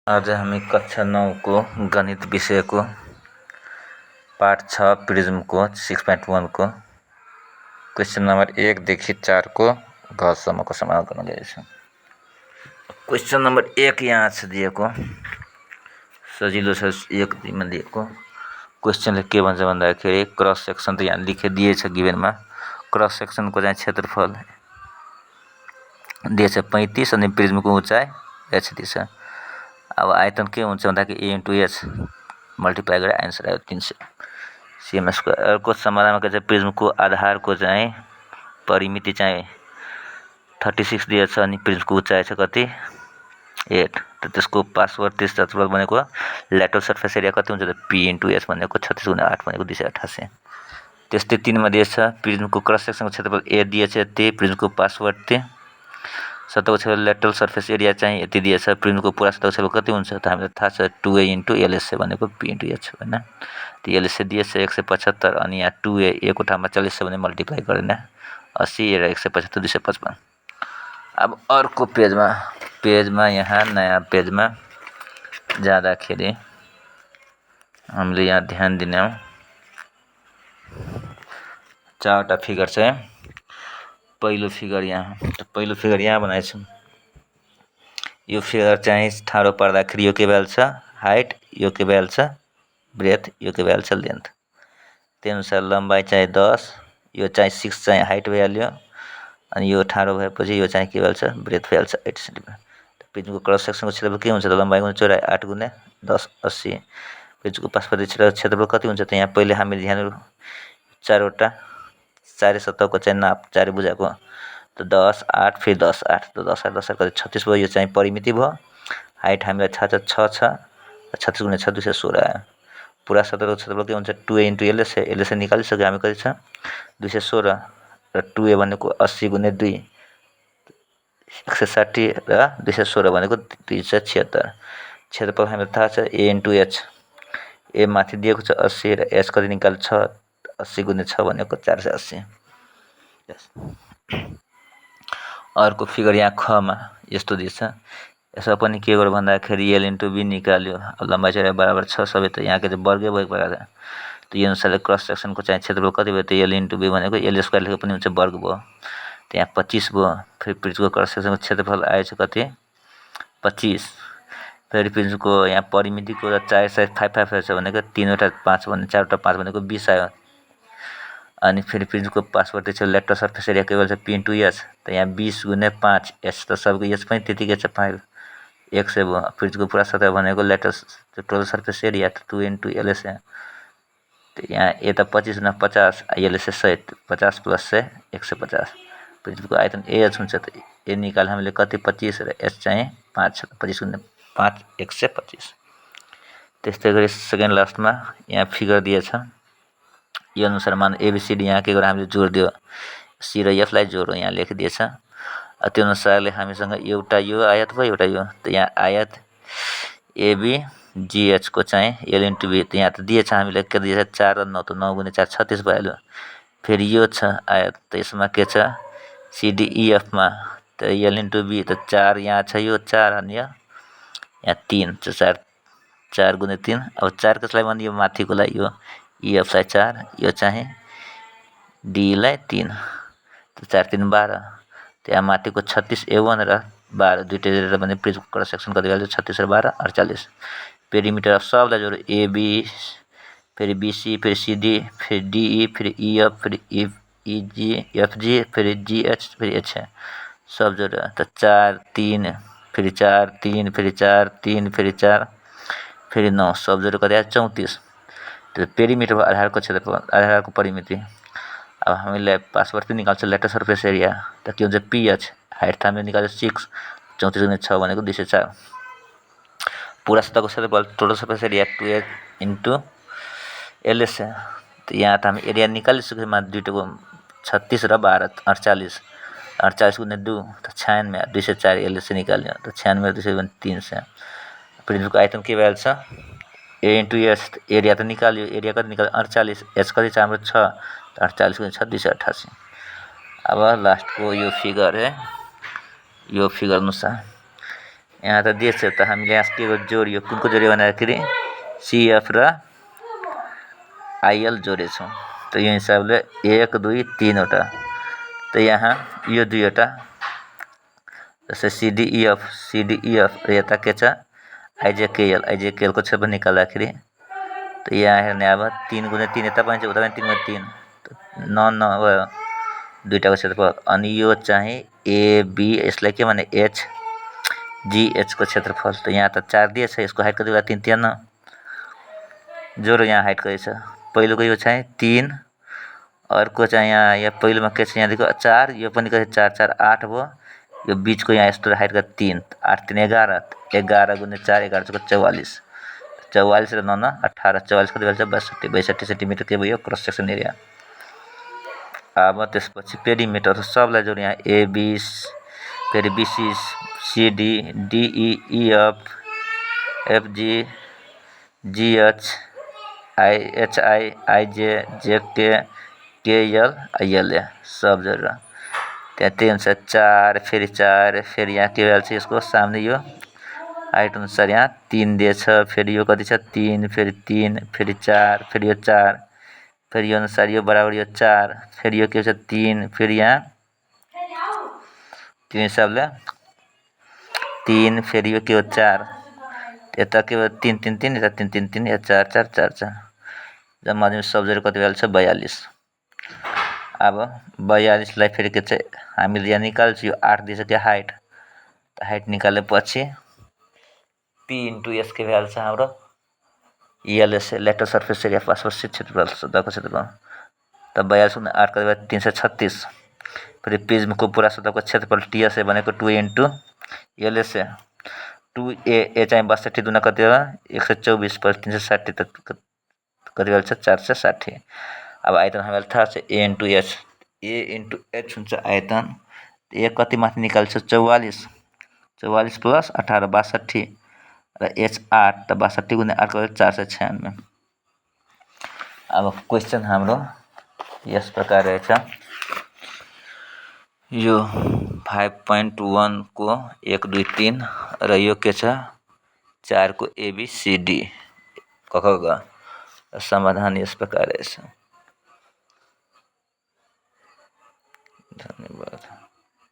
आज हामी कक्षा 9 को गणित विषयको पाठ 6 प्रिज्मको 6.1 को क्वेशन नम्बर 1 देखि 4 को घसम्मको समाधान गर्न गएछौँ। क्वेशन नम्बर 1 यहाँ छ दिएको, सजिलो छ। 1 2 मा दिएको क्वेशनले के भन्छ भन्दाखेरि क्रस सेक्सन त यहाँ लेखिदिएछ गिभनमा। क्रस सेक्सनको चाहिँ क्षेत्रफल दिएछ 35 अनि प्रिज्मको उचाइ h दिएछ। अब आयतन के हुन्छ भन्दाखेरि a * h मल्टिप्लाई गरेर आन्सर आयो 300 cm²। अर्को समाधानमा के छ, प्रिज्मको आधारको चाहिँ परिमिति चाहिँ 36 दिएछ अनि प्रिज्मको उचाइ छ कति 8। त त्यसको पार्श्ववर्ती क्षेत्रफल भनेको ल्याटरल सर्फेस एरिया कति हुन्छ त p * h भनेको 36 × 8 भनेको 288। त्यस्तै 3 मा दिएछ प्रिज्मको क्रस सेक्सनको क्षेत्रफल a दिएछ यति, प्रिज्मको पार्श्ववर्ती सतहको क्षेत्रफल ल्याटरल सर्फेस एरिया चाहिँ यति दिएछ, प्रिज्मको पुरा सतहको क्षेत्रफल कति हुन्छ त हामीलाई थाहा छ 2a * LSA भनेको p * h हैन। त LSA दिएछ 175 अनि यहाँ 2a a को ठाउँमा 40 छ भने मल्टिप्लाई गर्ने 80 र 175 255। अब अर्को पेजमा यहाँ नयाँ पेजमा जाँदाखेरि हामीले यहाँ ध्यान दिने हो 4वटा फिगर छ। पहिलो फिगर यहाँ बनाएछौँ। यो फिगर चाहिँ ठाडो पार्दाखेरि यो के भ्यालु छ हाइट, यो के भ्यालु छ ब्रेथ, यो के भ्यालु छ लेन्थ। त्यही अनुसार लम्बाइ चाहिँ 10, यो चाहिँ 6 चाहिँ हाइट भइहाल्यो अनि यो ठाडो भएपछि यो चाहिँ के भ्यालु छ ब्रेथ भ्यालु छ 8 सेन्टिमिटर। प्रिज्मको क्रस सेक्सनको क्षेत्रफल के हुन्छ त लम्बाइ गुणे चौडाइ 8 × 10 80। प्रिज्मको पार्श्ववर्ती क्षेत्रफल कति हुन्छ त यहाँ पहिले हामीले ध्यान 4वटा 4 सतहको चाहिँ नाप 4 बुझाएको त 10 8 फेरि 10 8 त 10 8 10 कति 36 भयो। यो चाहिँ परिमिति भयो। हाइट हामीलाई थाहा छ 6 छ, 36 × 6 216 आयो। पुरा सतहको क्षेत्रफल के हुन्छ 2a * LSA। LSA निकालिसक्यो हामी, कति छ 216 र 2a भनेको 80 × 2 160 र 216 भनेको 276। क्षेत्रफल हामीलाई थाहा छ a * h, a माथि दिएको छ 80 र h कति निकाल्छ 80 × 6 भनेको 480। अर्को फिगर यहाँ खमा यस्तो दिएछ। यसमा पनि के गर्यो भन्दाखेरि l * b निकाल्यो। अब लम्बाइ चौडाइ बराबर छ सबै त यहाँ के वर्गै भएको भएर त यो अनुसारले क्रस सेक्सनको चाहिँ क्षेत्रफल कति भयो त l * b भनेको l² लेखेको पनि हुन्छ वर्ग भयो। त्यहाँ 25 भयो। फेरि प्रिज्मको क्रस सेक्सनको क्षेत्रफल आएछ कति 25। फेरि प्रिज्मको यहाँ परिमितिको 4 साइड 5 5 छ भनेको 3वटा 5 भने 4वटा 5 भनेको 20 आयो। अनि फेरि प्रिज्मको पार्श्ववर्ती छ ल्याटरल सर्फेस एरिया के भन्छ p * h त यहाँ 20 × 5 h त सबको h पनि त्यतिकै छ 5 100 भयो। प्रिज्मको पुरा सतह भनेको ल्याटरल टोटल सर्फेस एरिया त 2a * LSA। त यहाँ a त 25 × 50 LSA 100 50 + 100 150। प्रिज्मको आयतन ah हुन्छ त a निकाल्यो हामीले कति 25 र h चाहिँ 5 छ 25 × 5 125। त्यस्तै गरी सेकेन्ड लास्टमा यहाँ फिगर दिएछ। यो अनुसार मान ABCD यहाँ के गर्यो हामीले जोडिदियो, C र F लाई जोडो यहाँ लेखिदिएछ। त्यो अनुसारले हामीसँग एउटा यो आयत भयो एउटा यो, त यहाँ आयत ABGH को चाहिँ l * b त यहाँ त दिएछ हामीले के दिएछ 4 र 9 त 9 × 4 36 भइहाल्यो। फेरि यो छ आयत त यसमा के छ CDEF मा त l * b त 4 यहाँ छ यो 4 अनि यहाँ 3 छ 4 × 3। अब 4 कसलाई भन्ने यो माथिकोलाई यो EF लाई 4 यो चाहिँ D लाई 3 त 4 3 12। त्यहाँ माथिको 36 A1 र 12 दुईटै जोडेर भने प्रिज्मको क्रस सेक्सन कति भ्यालु 36 र 12 48। पेरिमिटर अब सबलाई जोडो AB फेरि BC फेरि CD फेरि DE फेरि EF फेरि EG FG फेरि GH फेरि H सब जोडेर त 4 3 फेरि 4 3 फेरि 4 3 फेरि 4 फेरि 9 सब जोडेर कति आयो 34। त्यो पेरिमिटरको आधारको क्षेत्रफल आधारको परिमिति। अब हामीले पार्श्ववर्ती निकाल्छ ल्याटरल सर्फेस एरिया त के हुन्छ PH, हाइट त हामीले निकाल्यो 6 34 × 6 भनेको 204। पुरा सतहको क्षेत्रफल total surface area 2a * LSA त यहाँ त हामी एरिया निकालिसक्यो मा दुईटको 36 र 12 48 48 × 2 त 96 204 LSA निकाल्यो त 96 200 भने 300। प्रिज्मको आयतन के भ्यालु छ a * h एरिया त निकाल्यो, एरिया कति निकाल्यो 48, h कति छ हाम्रो 6 त 48 × 6 288। अब लास्टको यो फिगर है, यो फिगर अनुसार यहाँ त दिएछ त हामीले यहाँ के जोडियो कुनको जोडियो भन्दाखेरि सिएफ र आइएल जोडेछौँ। त यो हिसाबले 1 2 3वटा त यहाँ यो दुईवटा जस्तै सिडिइएफ र यता के छ आइजेकेएलको क्षेत्रफल निकाल्दाखेरि त यहाँ हेर्ने अब 3 गुणे 3 यता पनि छ उता पनि 3 गुणे 3 9 भयो दुईटाको क्षेत्रफल। अनि यो चाहिँ एबी यसलाई के भने एच जीएचको क्षेत्रफल। त यहाँ त 4 दिएछ यसको हाइट कति होला 3 53 जोरो यहाँ हाइट कति छ पहिलोको यो चाहिँ 3 अर्को चाहिँ यहाँ पहिलोमा के छ यहाँदेखि 4 यो पनि कति 4 4 8 भयो यो बीचको यहाँ यस्तो हाइट कति 3 8 3 11 11 गुणे 4 11 चौको 44 44 र 9 18 44 कति भएछ 62 सेन्टिमिटर के भयो क्रस सेक्सन एरिया। अब त्यसपछि पेरिमिटर सबलाई जोड यहाँ एबी फेरि BC CD DEF FG GH HI IJ JK KL आइएलए सब जोडेर त्यहाँ त्यही अनुसार 4 फेरि यहाँ के भइहाल्छ यसको सामने यो हाइट अनुसार यहाँ 3 दिएछ फेरि यो कति छ 3 फेरि 3 फेरि 4 फेरि यो 4 फेरि यो अनुसार यो बराबर यो 4 फेरि यो के छ 3 फेरि यहाँ त्यो हिसाबले 3 फेरि यो के हो 4 यता के भयो 3 3 3 यता 3 3 3 या 4 4 4 4 जम्मा सब जोडेर कति भइहाल्छ 42। अब 42 लाई फेरि के छ हामीले यहाँ निकाल्छ यो 8 दिएछ के हाइट त हाइट निकालेपछि P * S के भइहाल्छ हाम्रो LSA लेटर सर्फेस एरिया पार्श्वसित क्षेत्रफल सतहको क्षेत्रफल। त 42 गुणे 8 कति भयो 336 फेरि प्रिज्मको पूरा सतहको क्षेत्रफल TSA भनेको 2 * LSA 2A चाहिँ 62 दुना कति हो 124 पर 360 त कति भइहाल्छ 460। अब आयतन हामीलाई थाहा छ A * H A * H हुन्छ आयतन A कति माथि निकाल्छ 44 44 प्लस 18 62 र H 8 त 62 गुणे 8 कति 496। अब क्वेसन हाम्रो यस प्रकार रहेछ यो 5.1 को 1 2 3 र यो के छ 4 को ABCD क ख ग समाधान यस प्रकार रहेछ। धन्यवाद।